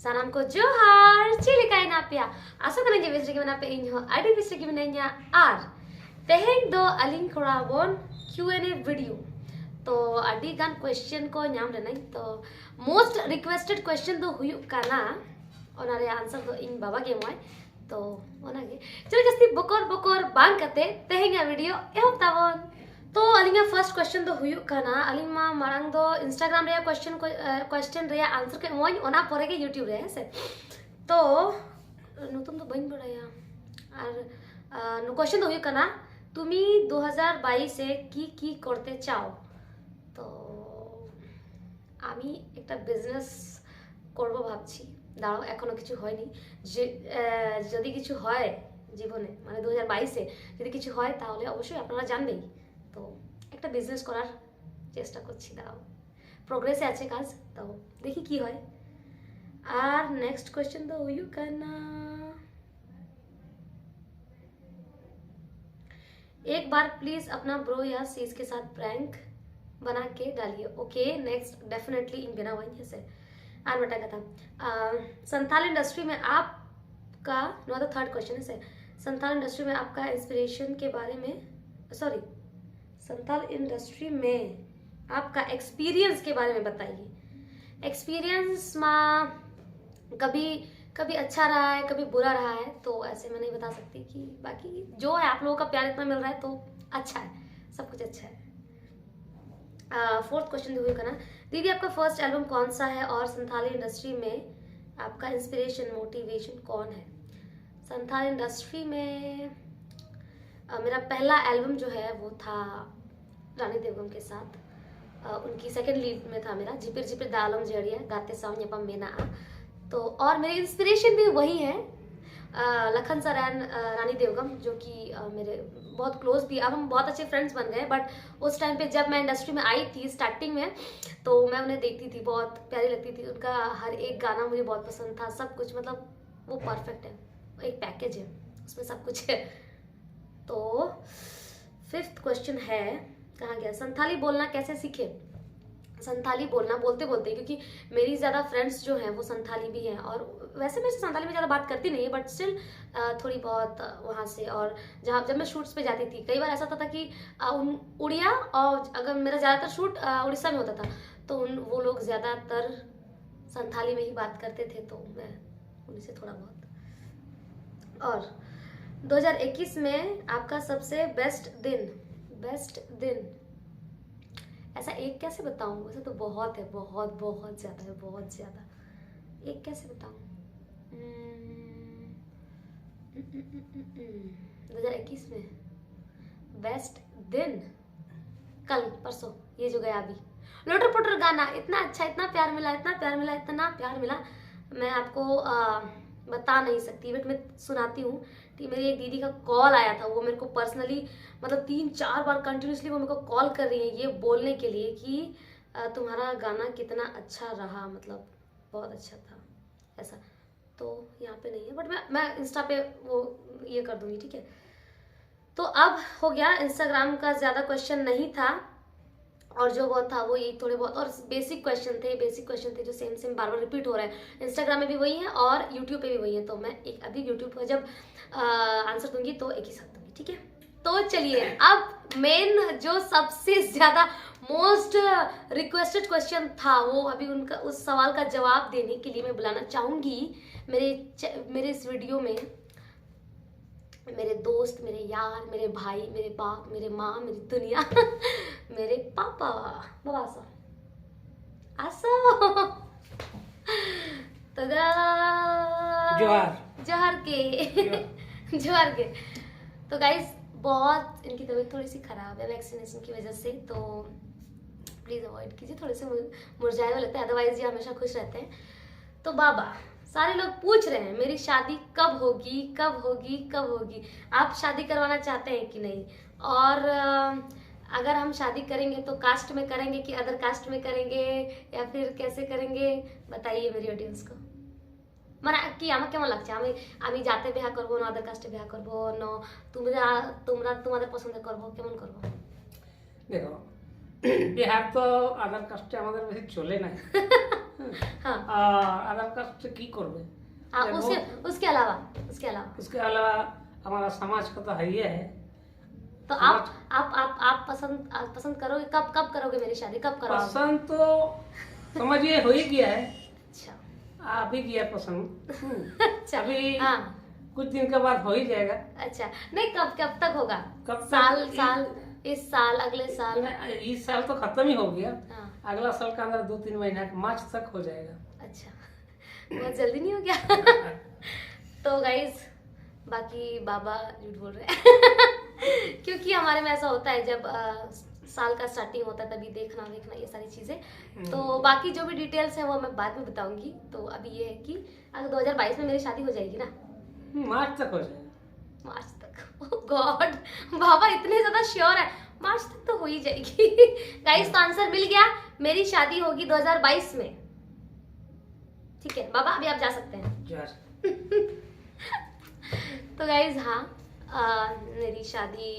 Sanam ko Johar, chili kain apya. Asa kena je bisri gimana pe inyo, adi bisri gimana nya ar. Teheng do aling korabon Q&A video. तो adi gan question ko nyam renai तो most requested question do huyuk kana ona re answer do ing baba ge moy तो ona ge chalo jasti bokor bang kate tehenga video ehop tabon तो अलिंगा first question दो हुयु कना अलिंगा मारंग दो Instagram रे question रे answer के मोय ओना परे के यूट्यूब रे से तो नतुन तो बइन बड़ाया और नो क्वेश्चन दो हुयु कना तुमी 2022 से की करते चाও तो আমি একটা বিজনেস করব ভাবছি দাঁড়াও এখনো কিছু হয়নি যে যদি কিছু হয় জীবনে মানে 2022 এ যদি কিছু হয় তাহলে অবশ্যই আপনারা জানবেই তো একটা বিজনেস করার চেষ্টা করছি দাঁড়াও প্রোগ্রেসে আছে কাজ তো দেখি কি হয় আর নেক্সট কোশ্চেন তো ইউ कैन एक बार प्लीज अपना ब्रो या सीज के साथ प्रैंक बना के डालिए ओके नेक्स्ट डेफिनेटली इन बिना वहीं से आर बेटा का था संथाल इंडस्ट्री में आपका नो द थर्ड क्वेश्चन है संथाल इंडस्ट्री में आपका इंस्पिरेशन के बारे में सॉरी संथाल इंडस्ट्री में आपका एक्सपीरियंस के बारे में बताइए एक्सपीरियंस में कभी अच्छा रहा है कभी बुरा रहा है तो ऐसे मैं नहीं बता सकती कि बाकी जो है आप लोगों का प्यार इतना मिल रहा है तो अच्छा है सब कुछ अच्छा है फोर्थ क्वेश्चन हुई करना दीदी आपका फर्स्ट एल्बम कौन सा है और संथाली इंडस्ट्री में आपका इंस्पिरेशन मोटिवेशन कौन है संथाली इंडस्ट्री में मेरा पहला एल्बम जो है वो था रानी देवगम के साथ उनकी सेकंड लीड में था मेरा झिपिर झिपिर दालम जड़िया गाते साउंड यपम मेना तो और मेरी इंस्पिरेशन भी वही है लखन सर एंड रानी देवगम जो कि मेरे बहुत क्लोज भी अब हम बहुत अच्छे फ्रेंड्स बन गए बट उस टाइम पे जब मैं इंडस्ट्री में आई थी स्टार्टिंग में तो मैं उन्हें देखती थी बहुत प्यारी लगती थी उनका हर एक गाना मुझे बहुत पसंद था सब कुछ मतलब वो परफेक्ट है एक पैकेज है उसमें सब कुछ है तो फिफ्थ क्वेश्चन है कहाँ गया संथाली बोलना कैसे सीखे संथाली बोलना बोलते बोलते क्योंकि मेरी ज़्यादा फ्रेंड्स जो हैं वो संथाली भी हैं और वैसे मैं संथाली में ज़्यादा बात करती नहीं बट स्टिल थोड़ी बहुत वहाँ से और जहाँ जब मैं शूट्स पे जाती थी कई बार ऐसा होता था कि उड़िया और अगर मेरा ज़्यादातर शूट उड़ीसा में होता था तो वो लोग ज़्यादातर संथाली में ही बात करते थे तो मैं उन्हीं से थोड़ा बहुत और 2021 में आपका सबसे बेस्ट दिन ऐसा एक कैसे बताऊं वैसे तो बहुत है बहुत ज़्यादा है बहुत ज़्यादा एक कैसे बताऊं 2021 में बेस्ट दिन कल परसों ये जो गया अभी लोटर पोटर गाना इतना अच्छा इतना प्यार मिला मैं आपको बता नहीं सकती बट मैं सुनाती हूँ कि मेरी एक दीदी का कॉल आया था वो मेरे को पर्सनली मतलब 3-4 बार कंटिन्यूसली वो मेरे को कॉल कर रही है ये बोलने के लिए कि तुम्हारा गाना कितना अच्छा रहा मतलब बहुत अच्छा था ऐसा तो यहाँ पे नहीं है बट मैं इंस्टा पे वो ये कर दूंगी ठीक है तो अब हो गया इंस्टाग्राम का ज़्यादा क्वेश्चन नहीं था और जो बहुत था वो ये थोड़े बहुत और बेसिक क्वेश्चन थे जो सेम बार रिपीट हो रहा है इंस्टाग्राम में भी वही है और यूट्यूब पे भी वही है तो मैं एक अभी यूट्यूब पर जब आंसर दूंगी तो एक ही साथ दूंगी ठीक है तो चलिए अब मेन जो सबसे ज़्यादा मोस्ट रिक्वेस्टेड क्वेश्चन था वो अभी उनका उस सवाल का जवाब देने के लिए मैं बुलाना चाहूँगी मेरे इस वीडियो में मेरे दोस्त मेरे यार मेरे भाई मेरे बाप मेरे माँ मेरी दुनिया मेरे पापा बाबा सा आसो तो जोहार के तो गाइस बहुत इनकी तबीयत थोड़ी सी खराब है वैक्सीनेशन की वजह से तो प्लीज़ अवॉइड कीजिए थोड़े से मुरझाए हुए लगते हैं अदरवाइज ये हमेशा खुश रहते हैं तो बाबा सारे लोग पूछ रहे हैं मेरी शादी कब होगी आप शादी करवाना चाहते हैं कि नहीं और अगर हम शादी करेंगे तो कास्ट में करेंगे कि अदर कास्ट में करेंगे या फिर कैसे करेंगे बताइए मेरी ऑडियंस को মানে কি আমার কেমন লাগছে আমি জাতে বিয়া করব না আদার কাস্টে বিয়া করব না তোমাদের পছন্দ করব কেমন করব দেখো বিহার তো আদার কাস্টে আমাদের বেশি চলে না हाँ আধার কার্ড কি করবে? हाँ देखो, उसके अलावा उसके अलावा हमारा समाज का तो है ही है। तो आप पसंद करोगे? कब करोगे मेरी शादी? कब करोगे? पसंद तो समझिए हो ही गया है, अच्छा आ भी गया पसंद। अच्छा अभी हाँ कुछ दिन के बाद हो ही जाएगा। अच्छा नहीं, कब तक होगा? कब तक? साल इस साल, अगले साल? इस साल तो खत्म ही हो गया, हाँ अगला साल का अंदर 2-3 महीना मार्च तक हो जाएगा। अच्छा बहुत जल्दी नहीं हो गया? तो गाइज बाकी बाबा झूठ बोल रहे हैं क्योंकि हमारे में ऐसा होता है जब साल का स्टार्टिंग होता है तभी देखना ये सारी चीजें। तो बाकी जो भी डिटेल्स है वो मैं बाद में बताऊंगी। तो अभी ये है कि अगर 2022 में मेरी शादी हो जाएगी ना, मार्च तक हो जाएगा। मार्च तक? ओह गॉड, बाबा इतने ज्यादा श्योर है? मार्च तक तो हो ही जाएगी। गाइस तो आंसर मिल गया, मेरी शादी होगी 2022 में। ठीक है बाबा, अभी आप जा सकते हैं। तो गाइज हाँ, मेरी शादी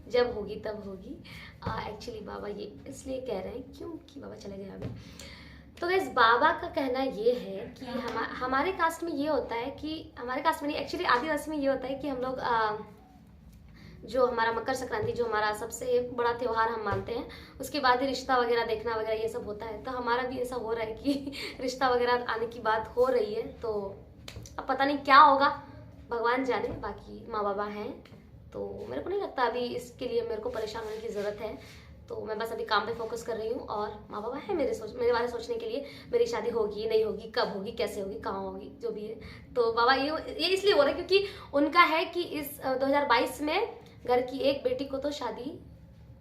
जब होगी तब होगी। एक्चुअली बाबा ये इसलिए कह रहे हैं क्योंकि बाबा चले गए अभी। तो गाइज बाबा का कहना ये है कि हमारे कास्ट में ये होता है कि हमारे कास्ट में नहीं, एक्चुअली आदिवासी में ये होता है कि हम लोग जो हमारा मकर संक्रांति जो हमारा सबसे बड़ा त्योहार हम मानते हैं, उसके बाद ही रिश्ता वगैरह देखना वगैरह ये सब होता है। तो हमारा भी ऐसा हो रहा है कि रिश्ता वगैरह आने की बात हो रही है। तो अब पता नहीं क्या होगा, भगवान जाने। बाकी माँ बाबा हैं तो मेरे को नहीं लगता अभी इसके लिए मेरे को परेशान होने की ज़रूरत है। तो मैं बस अभी काम पे फोकस कर रही हूँ और माँ बाबा हैं मेरे बारे सोचने के लिए, मेरी शादी होगी नहीं होगी, कब होगी, कैसे होगी, कहाँ होगी, जो भी है। तो बाबा ये इसलिए हो रहा है क्योंकि उनका है कि इस 2022 में घर की एक बेटी को तो शादी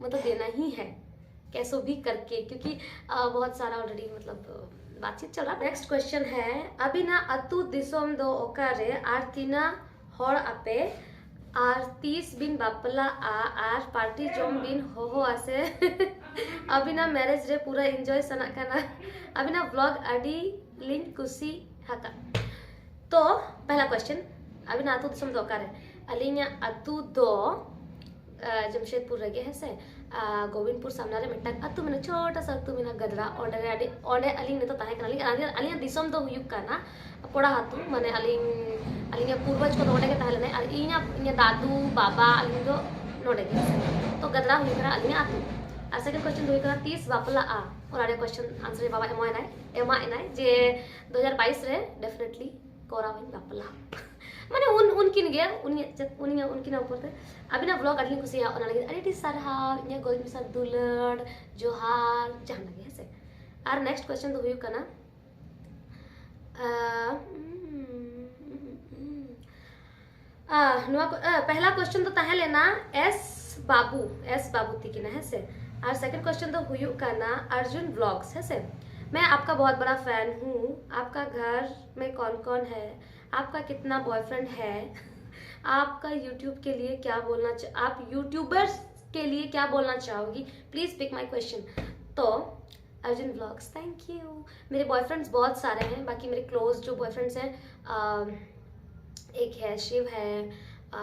मतलब देना ही है कैसो भी करके, क्योंकि बहुत सारा ऑलरेडी मतलब बातचीत चल रहा। नेक्स्ट क्वेश्चन है, अबिना अतु दिसोम दो ओकारे आर तीना हर आपे आर 30 बिन बापला आर पार्टी जोम बिन हो आसे अबिना मैरिज रे पूरा एंजॉय सना काना अबिना व्लॉग अडी लिंक कुसी हाका। तो पहला क्वेश्चन, अबिना अतु दिसोम दो ओकारे अलिंगा अतु दो जमशेदपुर रगे है से गोविंदपुर सामने मिट्टन अतु में छोटा सा अतु में गदरा ओडे अलिंग ने तो ताहे कना अलिंग दिसोम दो हुयुक काना कोड़ा हातु माने अलिंग पूर्वज को ओडे के ताहे लेने और इኛ दादू बाबा अलिंग दो नोडे के तो गदरा हुयुक कना अलिंग अतु। और सेकंड क्वेश्चन हुयुक कना 30 बापला आ और आड़े क्वेश्चन आंसर बाबा एमा एनाय जे 2022 रे डेफिनेटली कोरावन बापला माने उनकिन गे उनकिन ऊपर ते अबिना ब्लॉग अडली कुसिया और लगे अरे सारहाव इnya गोल मिसा दुलड़ जोहार जहां लगे है से। और नेक्स्ट क्वेश्चन तो हुई कना पहला क्वेश्चन तो ताहे लेना एस बाबू थी ना है से। और सेकंड क्वेश्चन तो हुई कना अर्जुन व्लॉग्स है से। मैं आपका बहुत बड़ा फैन हूँ, आपका घर में कौन कौन है, आपका कितना बॉयफ्रेंड है, आपका यूट्यूब के लिए क्या बोलना आप यूट्यूबर्स के लिए क्या बोलना चाहोगी, प्लीज पिक माय क्वेश्चन। तो अर्जुन व्लॉग्स थैंक यू। मेरे बॉयफ्रेंड्स बहुत सारे हैं, बाकी मेरे क्लोज जो बॉयफ्रेंड्स हैं एक है शिव है,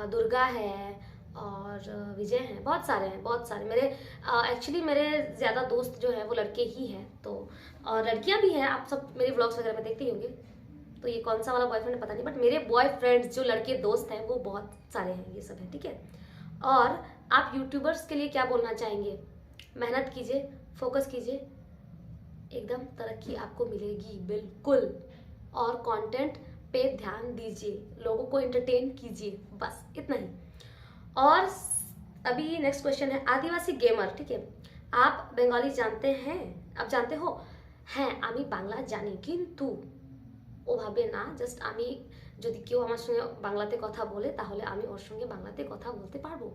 दुर्गा है और विजय हैं, बहुत सारे मेरे एक्चुअली मेरे ज़्यादा दोस्त जो है वो लड़के ही हैं। तो और लड़कियां भी हैं, आप सब मेरे व्लॉग्स वगैरह में देखते ही होंगे। तो ये कौन सा वाला बॉयफ्रेंड है पता नहीं, बट मेरे बॉयफ्रेंड्स जो लड़के दोस्त हैं वो बहुत सारे हैं, ये सब है ठीक है। और आप यूट्यूबर्स के लिए क्या बोलना चाहेंगे, मेहनत कीजिए, फोकस कीजिए, एकदम तरक्की आपको मिलेगी बिल्कुल। और कंटेंट पे ध्यान दीजिए, लोगों को एंटरटेन कीजिए, बस इतना ही। और अभी नेक्स्ट क्वेश्चन है आदिवासी गेमर, ठीक है। आप बंगाली जानते हैं, आप जानते हो? হ্যাঁ আমি বাংলা জানি, কিন্তু ওভাবে না, জাস্ট আমি যদি কেউ আমার সঙ্গে বাংলাতে কথা বলে তাহলে আমি ওর সঙ্গে বাংলাতে কথা বলতে পারবো।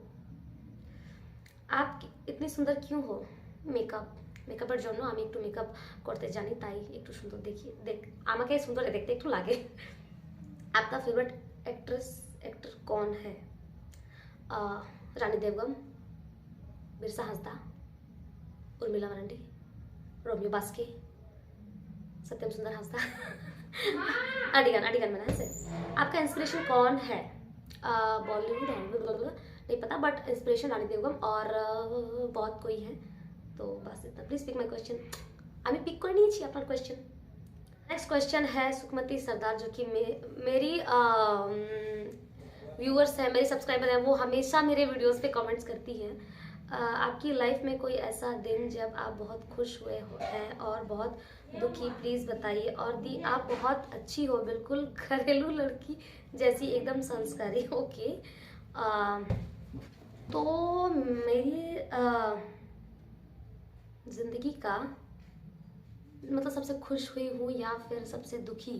आप इतनी सुंदर क्यों हो? মেকআপের জন্য আমি একটু মেকআপ করতে জানি, তাই একটু সুন্দর আমাকে সুন্দর দেখতে একটু লাগে। आपका फेवरेट एक्टर कौन है? रानी देवगन, बिरसा हांसदा, उर्मिला मरांडी, रोमियो बास्के, सत्यम सुंदर हांसदा, अडिगन मैंने से। आपका इंस्पिरेशन कौन है? बॉलीवुड नहीं पता, बट इंस्पिरेशन रानी देवगन और बहुत कोई है। तो बस इतना, प्लीज पिक माई क्वेश्चन। আমি পিক করে নিয়েছি আপনার কোয়েশ্চেন। नेक्स्ट क्वेश्चन है सुखमती सरदार, जो कि मेरी व्यूअर्स है, मेरे सब्सक्राइबर है, वो हमेशा मेरे वीडियोस पे कमेंट्स करती हैं। आपकी लाइफ में कोई ऐसा दिन जब आप बहुत खुश हुए हैं और बहुत दुखी, प्लीज़ बताइए। और दी, आप बहुत अच्छी हो, बिल्कुल घरेलू लड़की जैसी, एकदम संस्कारी। ओके, तो मेरी ज़िंदगी का मतलब सबसे खुश हुई हूँ या फिर सबसे दुखी,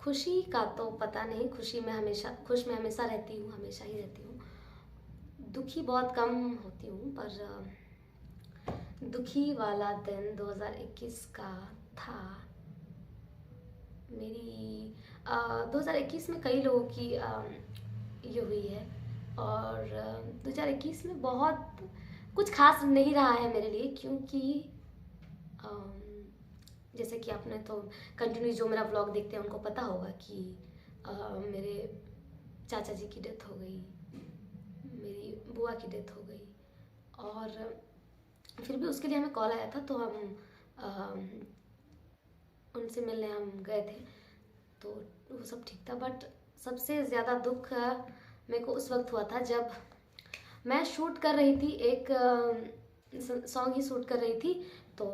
खुशी का तो पता नहीं। खुश मैं हमेशा रहती हूँ, हमेशा ही रहती हूँ। दुखी बहुत कम होती हूँ, पर दुखी वाला दिन 2021 का था। मेरी 2021 में कई लोगों की ये हुई है, और 2021 में बहुत कुछ खास नहीं रहा है मेरे लिए, क्योंकि जैसे कि आपने तो कंटिन्यू जो मेरा व्लॉग देखते हैं उनको पता होगा कि मेरे चाचा जी की डेथ हो गई, मेरी बुआ की डेथ हो गई, और फिर भी उसके लिए हमें कॉल आया था, तो हम उनसे मिलने हम गए थे, तो वो सब ठीक था। बट सबसे ज़्यादा दुख मेरे को उस वक्त हुआ था जब मैं शूट कर रही थी, एक सॉन्ग ही शूट कर रही थी, तो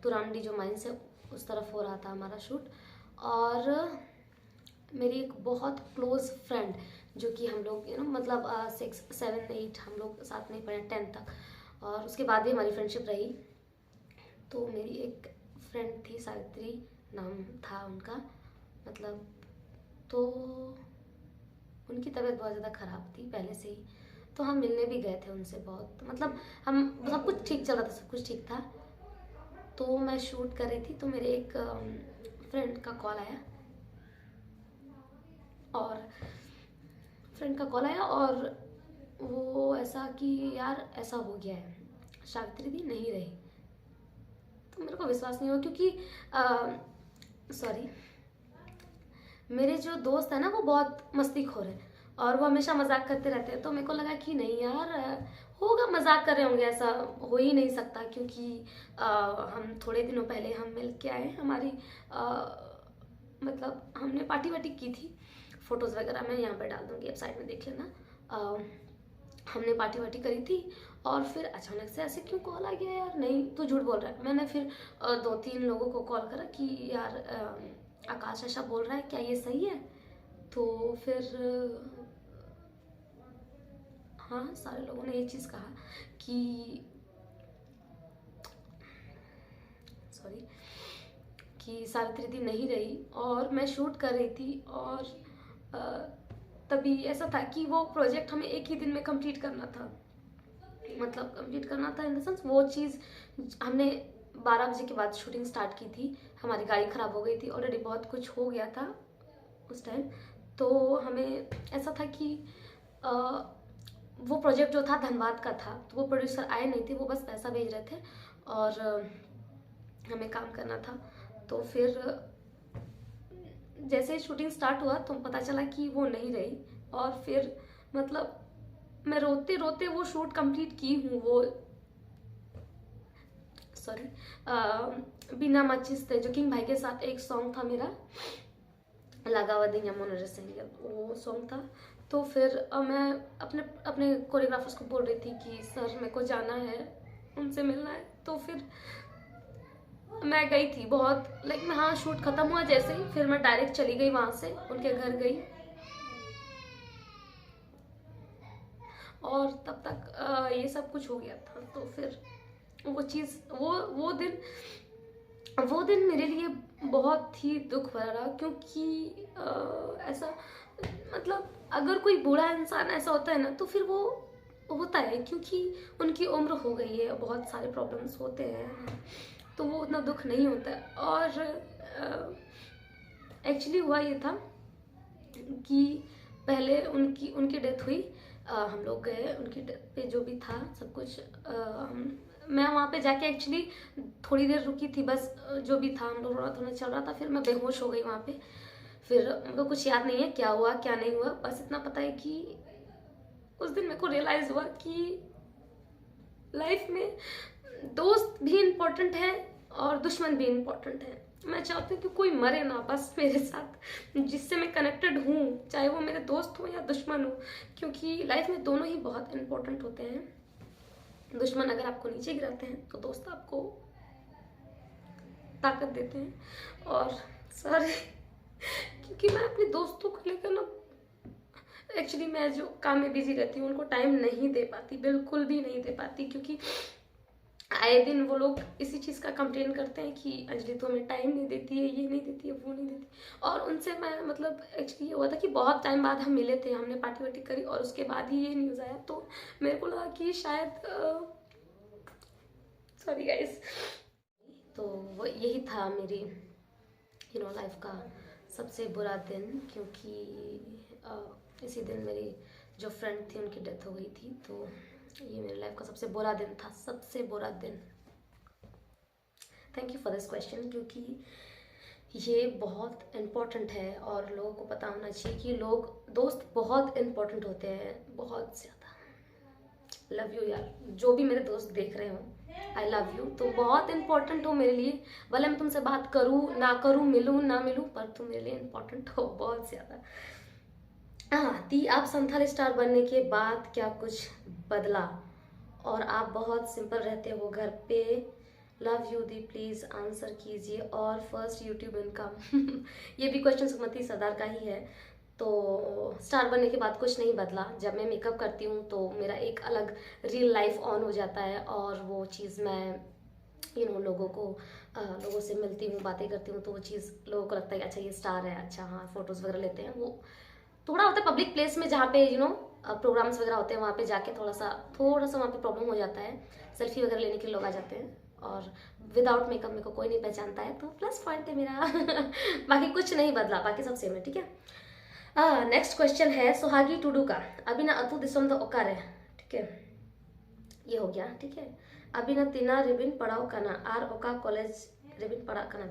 तुरांडी जो माइंस है उस तरफ हो रहा था हमारा शूट, और मेरी एक बहुत क्लोज फ्रेंड, जो कि हम लोग मतलब 6, 7, 8 हम लोग साथ में ही पढ़े 10 तक, और उसके बाद भी हमारी फ्रेंडशिप रही। तो मेरी एक फ्रेंड थी, सावित्री नाम था उनका, मतलब, तो उनकी तबीयत बहुत ज़्यादा ख़राब थी पहले से ही, तो हम मिलने भी गए थे उनसे बहुत, मतलब हम सब कुछ ठीक चल रहा था, सब कुछ ठीक था। तो मैं शूट कर रही थी, तो मेरे एक फ्रेंड का कॉल आया, और वो ऐसा कि यार ऐसा हो गया है, सावित्री दी नहीं रही। तो मेरे को विश्वास नहीं हुआ, क्योंकि सॉरी, मेरे जो दोस्त है ना वो बहुत मस्तीखोर है, और वो हमेशा मजाक करते रहते हैं। तो मेरे को लगा कि नहीं यार, होगा, मजाक कर रहे होंगे, ऐसा हो ही नहीं सकता, क्योंकि हम थोड़े दिनों पहले हम मिल के आए, हमारी मतलब हमने पार्टी वार्टी की थी, फोटोज़ वगैरह मैं यहाँ पर डाल दूँगी, आप साइड में देख लेना। हमने पार्टी वार्टी करी थी, और फिर अचानक से ऐसे क्यों कॉल आ गया यार, नहीं तू झूठ बोल रहा है। मैंने फिर 2-3 लोगों को कॉल करा कि यार आकाश ऐसा बोल रहा है, क्या ये सही है? तो फिर हाँ, सारे लोगों ने ये चीज़ कहा कि सॉरी, कि सावित्री दी नहीं रही, और मैं शूट कर रही थी, और तभी ऐसा था कि वो प्रोजेक्ट हमें एक ही दिन में कंप्लीट करना था, मतलब कंप्लीट करना था इन द सेंस, वो चीज़ हमने 12 बजे के बाद शूटिंग स्टार्ट की थी, हमारी गाड़ी ख़राब हो गई थी, ऑलरेडी बहुत कुछ हो गया था उस टाइम। तो हमें ऐसा था कि वो प्रोजेक्ट जो था धनबाद का था, तो वो प्रोड्यूसर आए नहीं थे, वो बस पैसा भेज रहे थे, और हमें काम करना था। तो फिर जैसे शूटिंग स्टार्ट हुआ तो पता चला कि वो नहीं रही, और फिर मतलब मैं रोते रोते वो शूट कंप्लीट की हूँ। वो सॉरी, बिना माचिस थे, जो किंग भाई के साथ एक सॉन्ग था मेरा, लगावा दिया मनोज सिंह, वो सॉन्ग था। तो फिर मैं अपने अपने कोरियोग्राफर्स को बोल रही थी कि सर मेरे को जाना है, उनसे मिलना है। तो फिर मैं गई थी बहुत, लाइक मैं, हाँ, शूट खत्म हुआ जैसे ही, फिर मैं डायरेक्ट चली गई वहाँ से, उनके घर गई, और तब तक ये सब कुछ हो गया था। तो फिर वो चीज़, वो दिन मेरे लिए बहुत ही दुख भरा रहा, क्योंकि ऐसा, मतलब अगर कोई बूढ़ा इंसान ऐसा होता है ना, तो फिर वो होता है, क्योंकि उनकी उम्र हो गई है, बहुत सारे प्रॉब्लम्स होते हैं, तो वो उतना दुख नहीं होता है। और एक्चुअली हुआ ये था कि पहले उनकी डेथ हुई, हम लोग गए उनकी डेथ पे, जो भी था सब कुछ, मैं वहाँ पे जाके एक्चुअली थोड़ी देर रुकी थी बस, जो भी था हम लोग रोना धोना चल रहा था, फिर मैं बेहोश हो गई वहाँ पे। फिर मेरे को कुछ याद नहीं है क्या हुआ क्या नहीं हुआ, बस इतना पता है कि उस दिन मेरे को रियलाइज़ हुआ कि लाइफ में दोस्त भी इम्पोर्टेंट है, और दुश्मन भी इम्पोर्टेंट है। मैं चाहती हूँ कि कोई मरे ना बस मेरे साथ, जिससे मैं कनेक्टेड हूँ, चाहे वो मेरे दोस्त हो या दुश्मन हो, क्योंकि लाइफ में दोनों ही बहुत इम्पोर्टेंट होते हैं। दुश्मन अगर आपको नीचे गिराते हैं तो दोस्त आपको ताकत देते हैं। और सर क्योंकि मैं अपने दोस्तों को लेकर ना, एक्चुअली मैं जो काम में बिजी रहती हूँ उनको टाइम नहीं दे पाती, बिल्कुल भी नहीं दे पाती, क्योंकि आए दिन वो लोग इसी चीज़ का कंप्लेन करते हैं कि अंजलि तो हमें टाइम नहीं देती है, ये नहीं देती है, वो नहीं देती। और उनसे मैं मतलब एक्चुअली ये हुआ था कि बहुत टाइम बाद हम मिले थे, हमने पार्टी वार्टी करी और उसके बाद ही ये न्यूज़ आया, तो मेरे को लगा कि शायद सॉरी गाइस। तो वो यही था मेरी लाइफ का सबसे बुरा दिन, क्योंकि इसी दिन मेरी जो फ्रेंड थी उनकी डेथ हो गई थी। तो ये मेरी लाइफ का सबसे बुरा दिन था, सबसे बुरा दिन। Thank you for this question, क्योंकि ये बहुत इम्पोर्टेंट है और लोगों को पता होना चाहिए कि दोस्त बहुत इम्पोर्टेंट होते हैं, बहुत ज़्यादा। लव यू यार, जो भी मेरे दोस्त देख रहे हो, आई लव यू। तुम बहुत इम्पोर्टेंट हो मेरे लिए, भले मैं तुमसे बात करूँ ना करूँ, मिलूँ ना मिलूँ, पर तुम मेरे लिए इम्पोर्टेंट हो बहुत ज़्यादा। हाँ दी, आप संथाली स्टार बनने के बाद क्या कुछ बदला? और आप बहुत सिंपल रहते हो घर पे। Love you the, please answer कीजिए। और फर्स्ट यूट्यूब इनकम ये भी क्वेश्चन सुमति सरदार का ही है। तो स्टार बनने के बाद कुछ नहीं बदला। जब मैं मेकअप करती हूँ तो मेरा एक अलग रियल लाइफ ऑन हो जाता है, और वो चीज़ मैं लोगों से मिलती हूँ, बातें करती हूँ, तो वो चीज़ लोगों को लगता है अच्छा ये स्टार है, अच्छा हाँ फोटोज़ वगैरह लेते हैं। वो थोड़ा होता है पब्लिक प्लेस में जहाँ पे प्रोग्राम्स वगैरह होते हैं, वहाँ पे जाके थोड़ा सा वहाँ पे प्रॉब्लम हो जाता है। सेल्फी वगैरह लेने के लिए लोग आ जाते हैं, और विदाउट मेकअप मेरे को कोई नहीं पहचानता है, तो प्लस पॉइंट है मेरा बाकी कुछ नहीं बदला, बाकी सब सेम है, ठीक है। नेक्स्ट क्वेश्चन है सुहागी टुडू का। अभी ना अतु दिसम द ओकार है, ठीक है, ये हो गया, ठीक है। अभी ना तीना रिबिन पढ़ाओ काना आर ओका कॉलेज रिबिन पढ़ा काना।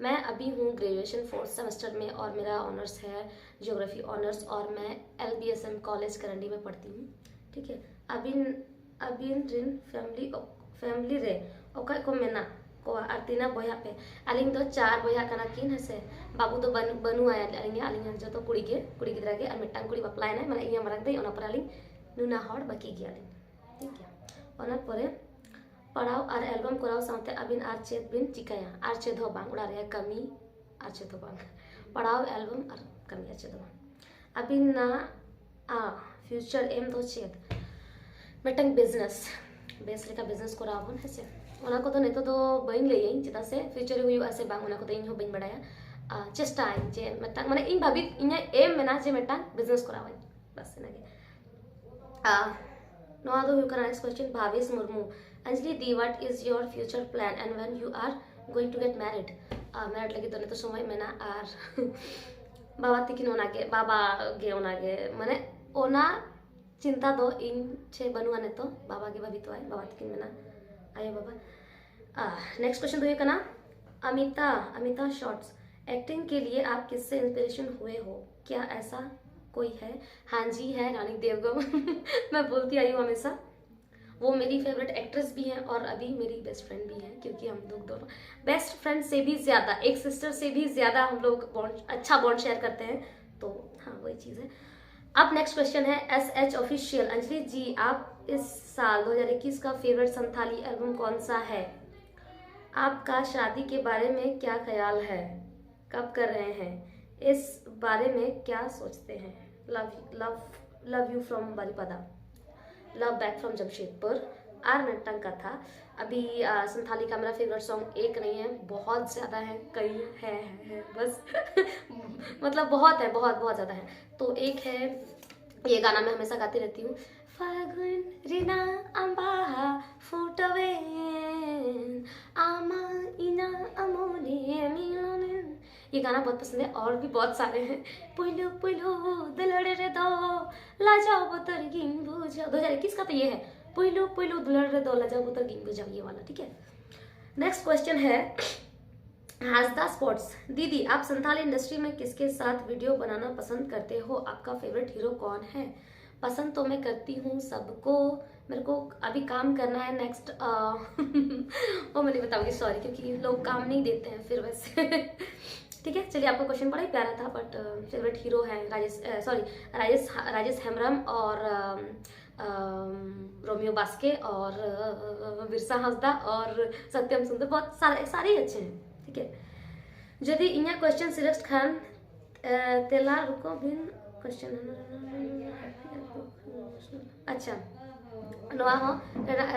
मैं अभी हूँ ग्रेजुएशन 4th सेमेस्टर में, और मेरा ऑनर्स है ज्योग्राफी ऑनर्स, और मैं LBSM कॉलेज करंडी में पढ़ती हूँ, ठीक है। अबिन रिन फैमिली रे ओका को मेना को आरतीना बोया पे अलिंग दो 4 बोया काना किन हसे बाबू तो बनु आया अलिंग जो तो कुड़ी गिद्रा के और मिट्टांग कुड़ी बापलाय ना माने इया मरक दई ओना पर अलिंग नुना हॉड बाकी गया अलिंग, ठीक है। ओना परे पढ़ाओ और एल्बम कराओ साथे अबिन आर चेद बिन चिकाया आर चेद हो बांग उड़ा रे कमी आर चेद हो बांग पढ़ाओ एल्बम और कमी आर चेद हो बांग अबिन ना फ्यूचर एम दो चेद मिट्टांग बिजनेस बेस लेका बिजनेस कराओ बन हेसे ओना को तो नेतो दो बइन लेयिन चेदा से फ्यूचर हुई ऐसे बांग ओना को तो इन हो बइन बड़ाया चेष्टा जे मिट्टांग माने इन भाभी इन्या एम मेना जे मिट्टांग बिजनेस कराओ बस इनागे नोआ दो हुकरा नेक्स्ट क्वेश्चन भावेश मुर्मू। अंजलि दी what is your future plan and when you are going to get married? Married लगी तो समय मेना आर बाबा तिकिन ओनागे बाबा गे ओनागे माने ओना चिंता दो इन छे बनुआ ने तो बाबा के भाभी तो आए बाबा तिकिन मेना आयो बाबा। नेक्स्ट क्वेश्चन तो कना अमिता शॉर्ट्स। एक्टिंग के लिए आप किससे इंस्पिरेशन हुए हो? क्या ऐसा कोई है? हाँ जी है, रानी देवगन मैं बोलती आई हूँ हमेशा। वो मेरी फेवरेट एक्ट्रेस भी हैं और अभी मेरी बेस्ट फ्रेंड भी हैं, क्योंकि हम लोग दोनों बेस्ट फ्रेंड से भी ज़्यादा, एक सिस्टर से भी ज़्यादा हम लोग अच्छा बॉन्ड शेयर करते हैं। तो हाँ वही चीज़ है। अब नेक्स्ट क्वेश्चन है SH ऑफिशियल। अंजलि जी आप इस साल 2021 का फेवरेट संथाली एल्बम कौन सा है? आपका शादी के बारे में क्या ख्याल है? कब कर रहे हैं? इस बारे में क्या सोचते हैं? Love you from Baripada, love back from Jamshedpur. आर नट्टंग का था। अभी संथाली का मेरा फेवरेट सॉन्ग एक नहीं है, बहुत ज़्यादा है, कई है बस मतलब बहुत है, बहुत ज़्यादा है। तो एक है, ये गाना मैं हमेशा गाती रहती हूँ। फागुन रिना अम्बाहा फुटवे आमा इना अमोने मिलोने, ये गाना बहुत पसंद है। और भी बहुत सारे हैं। पुलो पुलो दुलड़े रे दो लाजाओ बतर गिन बुझाओ, 2021 का तो ये है। पुलो पुलो दुलड़े रे दो लाजाओ बतर गिन बुझाओ, ये वाला, ठीक है। नेक्स्ट क्वेश्चन है हाजदा स्पोर्ट्स। दीदी आप संथाली इंडस्ट्री में किसके साथ वीडियो बनाना पसंद करते हो? आपका फेवरेट हीरो कौन है? पसंद तो मैं करती हूँ सबको, मेरे को अभी काम करना है नेक्स्ट वो मैं नहीं बताऊंगी, सॉरी, क्योंकि लोग काम नहीं देते हैं फिर वैसे ठीक है, चलिए, आपका क्वेश्चन बड़ा ही प्यारा था, बट फेवरेट हीरो है राजेश हेम्ब्रम और रोमियो बास्के और बिरसा हांसदा और सत्यम सुंदर, बहुत सारे ही अच्छे हैं, ठीक है। यदि इन्हें क्वेश्चन सिलेक्ट खान तेला रुको बिन क्वेश्चन, अच्छा नवा हो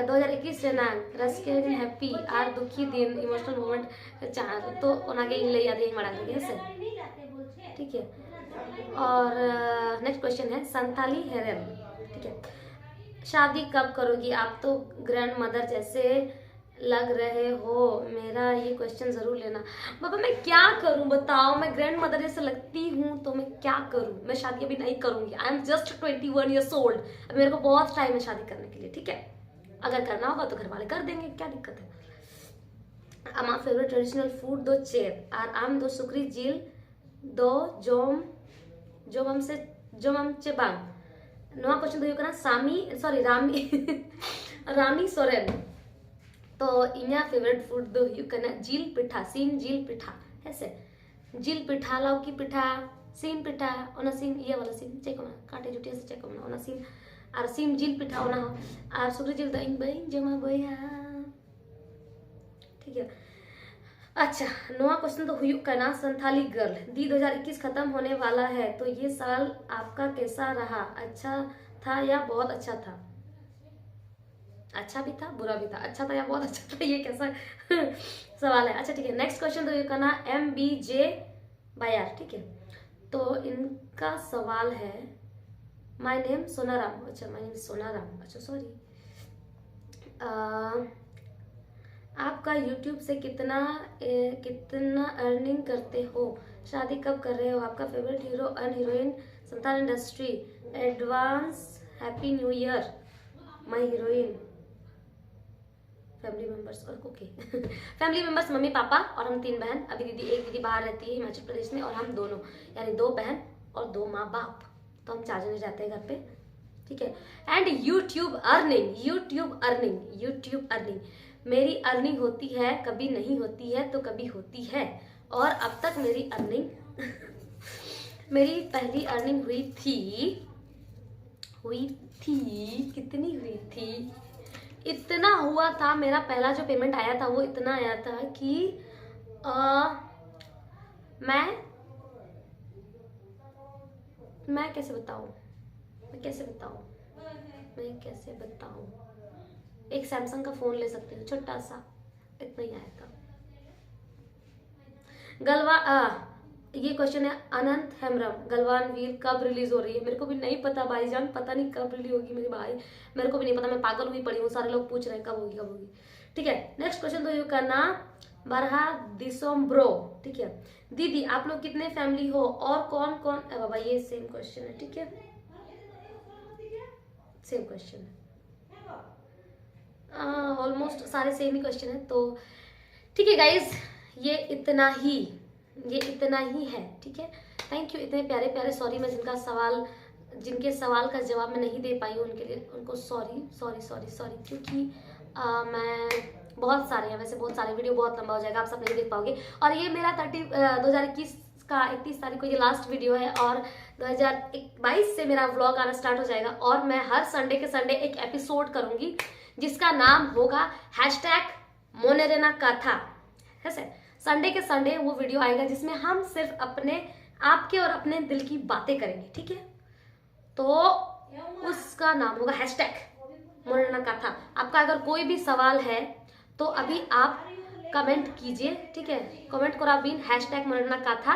2021 रेनांग रस्के दिन हैप्पी आर दुखी दिन इमोशनल मोमेंट चार, तो ओनागे इन ले याद ही मड़ा लगे से, ठीक है। और नेक्स्ट क्वेश्चन है संताली हेरल, ठीक है। शादी कब करोगी, आप तो ग्रैंड मदर जैसे लग रहे हो, मेरा ये क्वेश्चन जरूर लेना। बाबा मैं क्या करूं बताओ, मैं ग्रैंड मदर जैसे लगती हूँ तो मैं क्या करूं, मैं शादी अभी नहीं करूंगी। I am just 21 years old, अभी मेरे को बहुत टाइम है शादी करने के लिए, ठीक है। अगर करना होगा तो घर वाले कर देंगे, क्या दिक्कत है। आमा फेवरेट ट्रेडिशनल फूड दो चेर और आम दो सुकरी झील दो जोम चेबांग। नवा क्वेश्चन दो करना सामी सॉरी रामी रामी सोरेन, तो इन्या फेवरेट फूड दो करना जील पिठा सीन जील पिठा ऐसे जील पिठा लौकी पिठा सीन पिठा ओना सीन ये वाला सीन चेक होना काटे जुटिया से चेक होना ओना सीन और सीन जील पिठा ओना हो और सुकरी जील दो इन बई जमा बया, ठीक है। अच्छा नवा क्वेश्चन तो हुई करना संथाली गर्ल दी 2021 खत्म होने वाला है, तो ये साल आपका कैसा रहा, अच्छा था या बहुत अच्छा था। अच्छा भी था बुरा भी था, अच्छा था या बहुत अच्छा था, ये कैसा सवाल है। अच्छा ठीक है, नेक्स्ट क्वेश्चन तो ये करना MBJ बायर, ठीक है। तो इनका सवाल है माय नेम सोनाराम, अच्छा माय नेम सोनाराम, अच्छा सॉरी, आपका यूट्यूब से कितना अर्निंग करते हो, शादी कब कर रहे हो, आपका फेवरेट हीरो एंड हीरोइन, संतान industry, advance happy new year, my heroine, family members और ओके फैमिली मेंबर्स मम्मी पापा और हम 3 बहन, अभी एक दीदी बाहर रहती है हिमाचल प्रदेश में, और हम दोनों यानी 2 बहन और 2 माँ बाप, तो हम 4 जने रहते हैं घर पे, ठीक है। एंड यूट्यूब अर्निंग मेरी अर्निंग होती है, कभी नहीं होती है तो कभी होती है, और अब तक मेरी अर्निंग मेरी पहली अर्निंग हुई थी कितनी हुई थी, इतना हुआ था, मेरा पहला जो पेमेंट आया था वो इतना आया था कि मैं कैसे बताऊं, एक सैमसंग का फोन ले सकते हो छोटा सा, इतना ही आया था। ये क्वेश्चन है अनंत हेम्ब्रम, गलवान वीर कब रिलीज हो रही है, मेरे को भी नहीं पता भाईजान, पता नहीं कब रिलीज होगी मेरे भाई, मेरे को भी नहीं पता, मैं पागल हुई पड़ी हूँ, सारे लोग पूछ रहे हैं कब होगी, ठीक है। नेक्स्ट क्वेश्चन तो ये करना बरहा दिसोम ब्रो, ठीक है। दीदी आप लोग कितने फैमिली हो और कौन कौन, बाबा ये सेम क्वेश्चन है, ठीक है, सेम क्वेश्चन है, ऑलमोस्ट सारे सेम ही क्वेश्चन है, तो ठीक है गाइज, ये इतना ही है, ठीक है। थैंक यू इतने प्यारे प्यारे, सॉरी मैं जिनके सवाल का जवाब मैं नहीं दे पाई हूँ उनके लिए उनको सॉरी, क्योंकि मैं बहुत सारे हैं, वैसे बहुत सारे, वीडियो बहुत लंबा हो जाएगा, आप सब नहीं देख पाओगे, और ये मेरा 2021 का 31 तारीख को ये लास्ट वीडियो है, और 2022 से मेरा व्लॉग आना स्टार्ट हो जाएगा, और मैं हर संडे के संडे एक एपिसोड करूंगी जिसका नाम होगा #मोनेरेना कथा, है संडे के संडे वो वीडियो आएगा जिसमें हम सिर्फ आपके और अपने दिल की बातें करेंगे, ठीक है। तो उसका नाम होगा #मोनेरेना कथा। आपका अगर कोई भी सवाल है तो अभी आप कमेंट कीजिए, ठीक है, कमेंट करो बिन #मोनेरेना कथा,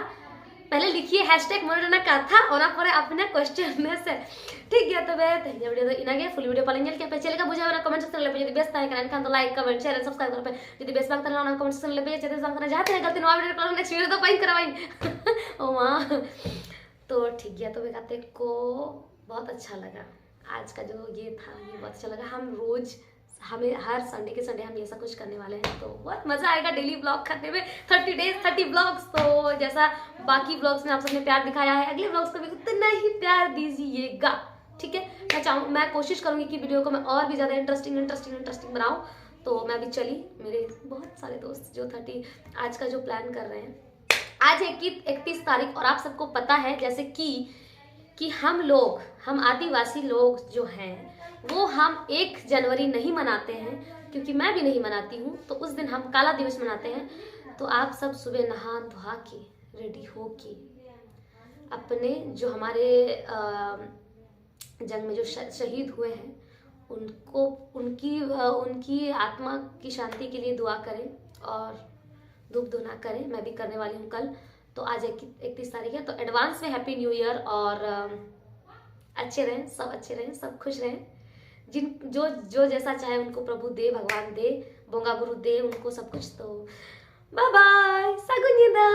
पहले लिखिए #मोनेरेना कथा और आपने अपने क्वेश्चन से, ठीक है। तो वीडियो तो इनागे फुल वीडियो पालेंगे के पे चलेगा बुझा वाला कमेंट सेक्शन ले, यदि बेस्ट तारे करन खान तो लाइक कमेंट शेयर सब्सक्राइब कर पे, यदि बेस्ट बात करना कमेंट सेक्शन ले पे चेते संग करना चाहते हैं गलती नवा वीडियो कल नेक्स्ट वीडियो तो पाइन करवाई ओ मां, तो ठीक है। तो बेगाते को बहुत अच्छा लगा आज का जो ये था, ये बहुत अच्छा लगा। हमें हर संडे के संडे हम ये सब कुछ करने वाले हैं, तो बहुत मजा आएगा डेली ब्लॉग करने में, 30 डेज 30 ब्लॉग्स। तो जैसा बाकी ब्लॉग्स में आप सबने प्यार दिखाया है, अगले ब्लॉग्स को भी उतना ही प्यार दीजिएगा, ठीक है। मैं कोशिश करूंगी कि वीडियो को मैं और भी ज़्यादा इंटरेस्टिंग बनाऊं। तो मैं भी चली, मेरे बहुत सारे दोस्त जो 30 आज का जो प्लान कर रहे हैं, आज है कि 31 तारीख, और आप सबको पता है जैसे कि हम आदिवासी लोग जो हैं वो हम 1 जनवरी नहीं मनाते हैं, क्योंकि मैं भी नहीं मनाती हूँ। तो उस दिन हम काला दिवस मनाते हैं। तो आप सब सुबह नहा धोआ के रेडी हो के अपने जो हमारे जंग में जो शहीद हुए हैं उनको उनकी आत्मा की शांति के लिए दुआ करें और धूप धुना करें। मैं भी करने वाली हूँ कल। तो आज 31 तारीख है, तो एडवांस में हैप्पी न्यू ईयर। और अच्छे रहें, सब अच्छे रहें, सब खुश रहें। जो जैसा चाहे उनको प्रभु दे, भगवान दे, बोंगा गुरु दे उनको सब कुछ। तो बाय बाय, सागुनिदा।